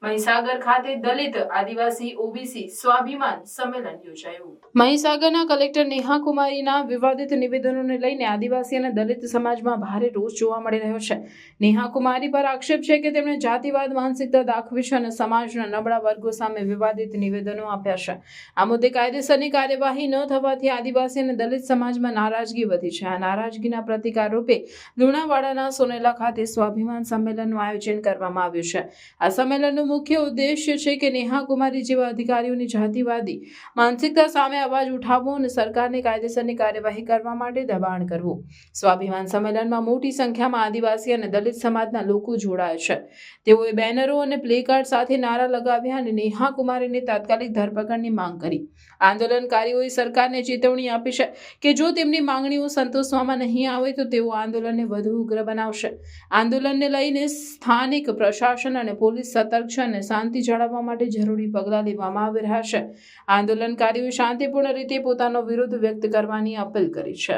મહીસાગર ખાતે દલિત આદિવાસી ઓબીસી સ્વાભિમાન સંમેલન યોજાયું। મહીસાગરના કલેક્ટર નેહા કુમારીના વિવાદિત નિવેદનોને લઈને આદિવાસી અને દલિત સમાજમાં ભારે રોષ જોવા મળી રહ્યો છે। નેહા કુમારી પર આક્ષેપ છે કે તેમણે જાતિવાદ માનસિકતા દાખવી છે અને સમાજના નબળા વર્ગો સામે વિવાદિત નિવેદનો આપ્યા છે। આ મુદ્દે કાયદેસરની કાર્યવાહી ન થવાથી આદિવાસી અને દલિત સમાજમાં નારાજગી વધી છે। આ નારાજગીના પ્રતિકાર રૂપે લુણાવાડાના સોનેલા ખાતે સ્વાભિમાન સંમેલનનું આયોજન કરવામાં આવ્યું છે। આ સંમેલનનું મુખ્ય ઉદ્દેશ્ય છે કે નેહા કુમારી જેવા અધિકારીઓની જાતિવાદી માનસિકતા સામે અવાજ ઉઠાવવો અને સરકારની કાયદેસરની કાર્યવાહી કરવા માટે દબાણ કરવું। સ્વાભિમાન સંમેલનમાં મોટી સંખ્યામાં આદિવાસી અને દલિત સમાજના લોકો જોડાયા છે। તેઓએ બેનરો અને પ્લેકાર્ડ સાથે નારા લગાવ્યા અને નેહા કુમારીની તાત્કાલિક ધરપકડની માંગ કરી। આંદોલનકારીઓએ સરકારને ચેતવણી આપી છે કે જો તેમની માંગણીઓ સંતોષવામાં નહીં આવે તો તેઓ આંદોલનને વધુ ઉગ્ર બનાવશે। આંદોલનને લઈને સ્થાનિક પ્રશાસન અને પોલીસ સતર્ક છે અને શાંતિ જાળવવા માટે જરૂરી પગલાં લેવામાં આવી રહ્યા છે। આંદોલનકારીઓએ શાંતિપૂર્ણ રીતે પોતાનો વિરોધ વ્યક્ત કરવાની અપીલ કરી છે।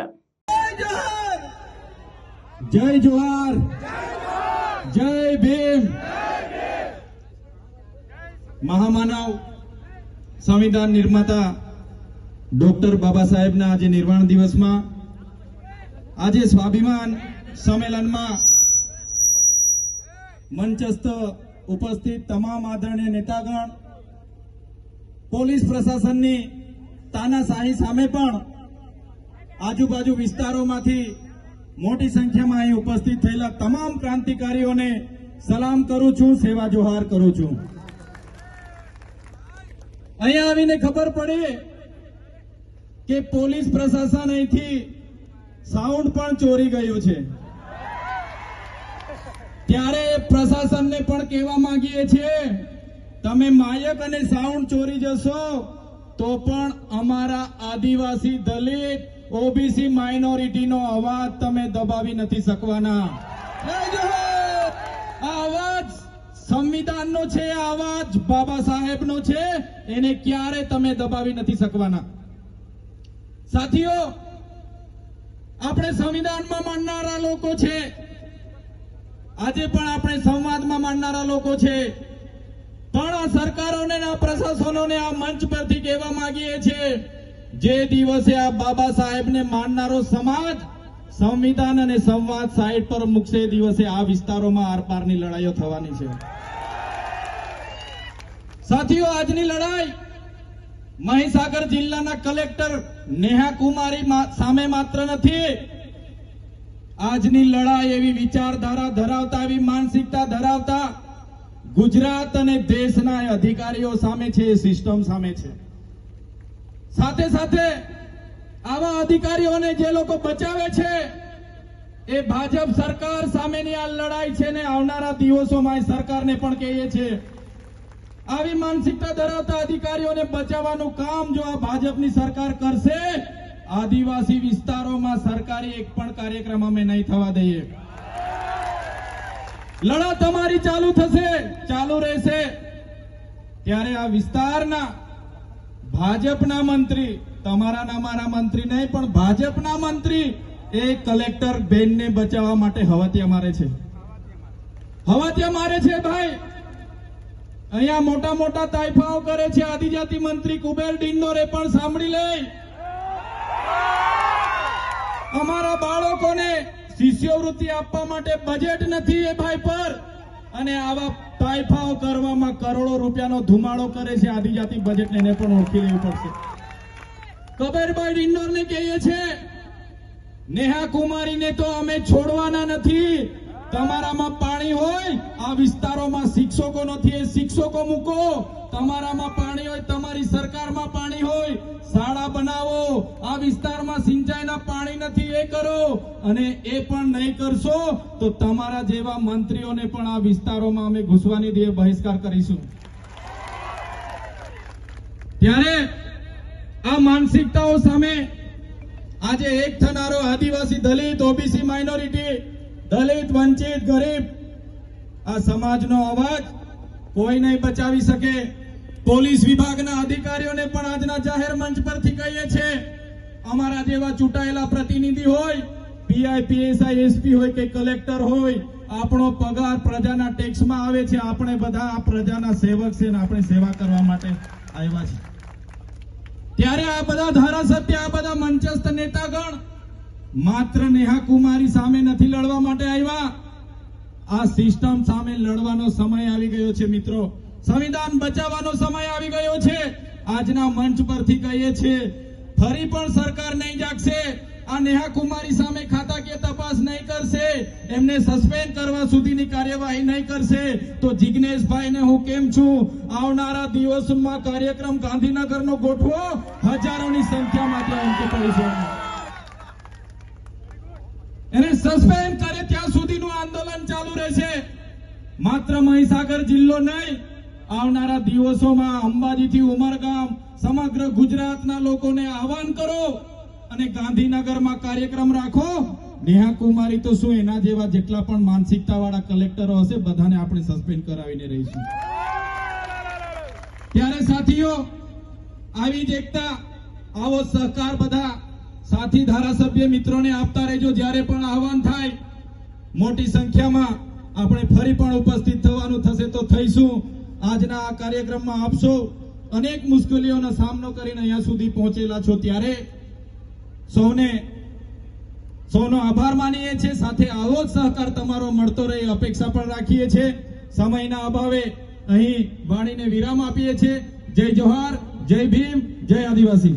જય જોહાર, જય ભીમ। મહામાનવ સંવિધાન નિર્માતા ડોક્ટર બાબા સાહેબના આજે નિર્વાણ દિવસમાં આજે સ્વાભિમાન સંમેલનમાં મંચસ્થ ઉપસ્થિત તમામ આદરણીય નેતાગણ, પોલીસ પ્રશાસનની તાનાશાહી સામે પણ આજુબાજુ વિસ્તારોમાંથી મોટી સંખ્યામાં અહીં ઉપસ્થિત થયેલા તમામ ક્રાંતિકારીઓને સલામ કરું છું, સેવા જોહાર કરું છું। અહીંયા આવીને ખબર પડી કે પોલીસ પ્રશાસન અહીંથી સાઉન્ડ પણ ચોરી ગયું છે, ત્યારે પ્રશાસનને પણ કહેવા માંગીએ છીએ, તમે માયક અને સાઉન્ડ ચોરી જશો તો પણ અમારા આદિવાસી, દલિત, ઓબીસી માઇનોરિટીનો અવાજ તમે દબાવી નથી શકવાના। આ અવાજ સંવિધાનનો છે, આ અવાજ બાબા સાહેબનો છે, એને ક્યારે તમે દબાવી નથી શકવાના। સાથીઓ, આપણે સંવિધાનમાં માનનારા લોકો છે, આજે પણ આપણે સંવાદમાં માનનારા લોકો છે, પણ આ સરકારોને આ પ્રશાસનોને આ મંચ પરથી કહેવા માંગીએ છીએ, જે દિવસે આ બાબા સાહેબને માનનારો સમાજ સંવિધાન અને સંવાદ સાઈડ પર મૂકશે, દિવસે આ વિસ્તારોમાં આરપારની લડાઈઓ થવાની છે। સાથીઓ, આજની લડાઈ મહીસાગર જિલ્લાના કલેક્ટર નેહા કુમારી સામે માત્ર નથી, આજની લડાઈ એવી વિચારધારા ધરાવતા, એવી માનસિકતા ધરાવતા ગુજરાત અને દેશના અધિકારીઓ સામે છે, સિસ્ટમ સામે છે। સાથે સાથે આવા અધિકારીઓને જે લોકો બચાવે છે એ ભાજપ સરકાર સામેની આ લડાઈ છે ને આવનારા દિવસોમાં સરકારને પણ કહીએ છીએ, આવી માનસિકતા ધરાવતા અધિકારીઓને બચાવવાનું કામ જો આ ભાજપની સરકાર કરશે, આદિવાસી વિસ્તારોમાં સરકારી એક પણ કાર્યક્રમ અમે નહીં થવા દઈએ। લડત અમારી ચાલુ થશે, ચાલુ રહેશે। ત્યારે આ વિસ્તારના ભાજપના મંત્રી, તમારા ના મારા મંત્રી નહીં પણ ભાજપના મંત્રી એ કલેક્ટર બેનને બચાવવા માટે હવાતિયા મારે છે, હવાતિયા મારે છે ભાઈ। અહીંયા મોટા મોટા તાઇફાઓ કરે છે, આદિજાતિ મંત્રી કુબેર ડિંડોરે પણ સાંભળી લે, અમારા બાળકોને શિષ્યવૃત્તિ આપવા માટે બજેટ નથી એ ભાઈ પર, અને આવા તાઇફાઓ કરવામાં કરોડો રૂપિયાનો ધુમાડો કરે છે, આદિજાતિ બજેટ એને પણ ઓળખી લેવું પડશે। કબીરભાઈ ડિંડોરને કહીએ છે, નેહા કુમારીને તો અમે છોડવાના નથી। તમારામાં પાણી હોય, આ વિસ્તારોમાં શિક્ષકો નથી, એ શિક્ષકો મૂકો। તમારામાં પાણી હોય, તમારી સરકારમાં પાણી હોય, શાળા બનાવો। આ વિસ્તારમાં સિંચાઈના પાણી નથી, એ કરો, અને એ પણ નહીં કરશો તો તમારા જેવા મંત્રીઓને પણ આ વિસ્તારોમાં અમે ઘૂસવાની દે બહિષ્કાર કરીશું। ત્યારે આ માનસિકતાઓ સામે આજે એક થનારો આદિવાસી, દલિત, ઓબીસી માઇનોરિટી, દલિત, વંચિત, ગરીબ આ સમાજનો અવાજ કોઈ નહીં બચાવી શકે। પોલીસ વિભાગના અધિકારીઓને પણ આજના જાહેર મંચ પરથી કહીએ છીએ, અમારા જેવા ચૂંટાયેલા પ્રતિનિધિ હોય પીઆઈ પીએસઆઈ એસપી હોય કે કલેક્ટર હોય, આપણો પગાર પ્રજાના ટેક્સમાં આવે છે. આપણે બધા આ પ્રજાના સેવક છે અને આપણે સેવા કરવા માટે આવ્યા છે. ત્યારે આ બધા ધારાસભ્ય, આ બધા મંચસ્થ નેતાગણ માત્ર નેહા કુમારી સામે નથી લડવા માટે આવ્યા. આ સિસ્ટમ સામે લડવાનો સમય આવી ગયો છે મિત્રો. સંવિધાન બચાવવાનો સમય આવી ગયો છે. આજના મંચ પરથી કહીએ છીએ, ફરી પણ સરકાર નહીં જાગશે, આ નેહા કુમારી સામે ખાતાકીય તપાસ નહીં કરશે, એમને સસ્પેન્ડ કરવા સુધીની કાર્યવાહી નહીં કરશે, તો જિગ્નેશભાઈને હું કેમ છું, આવનારા દિવસોમાં કાર્યક્રમ ગાંધીનગરનો ગોઠવો, હજારોની સંખ્યામાં ત્યાં ઉમટી પડીશું. એને સસ્પેન્ડ કરે ત્યાં સુધીનું આંદોલન ચાલુ રહેશે. માત્ર મહીસાગર જિલ્લો નહીં, આવનારા દિવસોમાં અંબાજીથી ઉમરગામ, સમગ્ર ગુજરાતના લોકોને આહવાન કરો અને ગાંધીનગરમાં કાર્યક્રમ રાખો. નેહા કુમારી તો શું, એના જેવા જેટલા પણ માનસિકતા વાળા કલેક્ટરો હશે બધાને આપણે સસ્પેન્ડ કરાવીને રહીશું. ત્યારે સાથીઓ, આવી જ એકતા, આવો સહકાર બધા સાથી ધારાસભ્ય મિત્રોને આપતા રહેજો. જ્યારે પણ આહવાન થાય મોટી સંખ્યામાં આપણે ફરી પણ ઉપસ્થિત થવાનું થશે તો થઈશું. આજના આ કાર્યક્રમમાં આપ સૌ અનેક મુશ્કેલીઓનો સામનો કરીને અહીંયા સુધી પહોંચેલા છો, ત્યારે સૌનો આભાર માનીએ છીએ. સાથે આવો જ સહકાર તમારો મળતો રહે અપેક્ષા પણ રાખીએ છીએ. સમયના અભાવે અહીં વાણીને વિરામ આપીએ છીએ. જય જોહાર, જય ભીમ, જય આદિવાસી.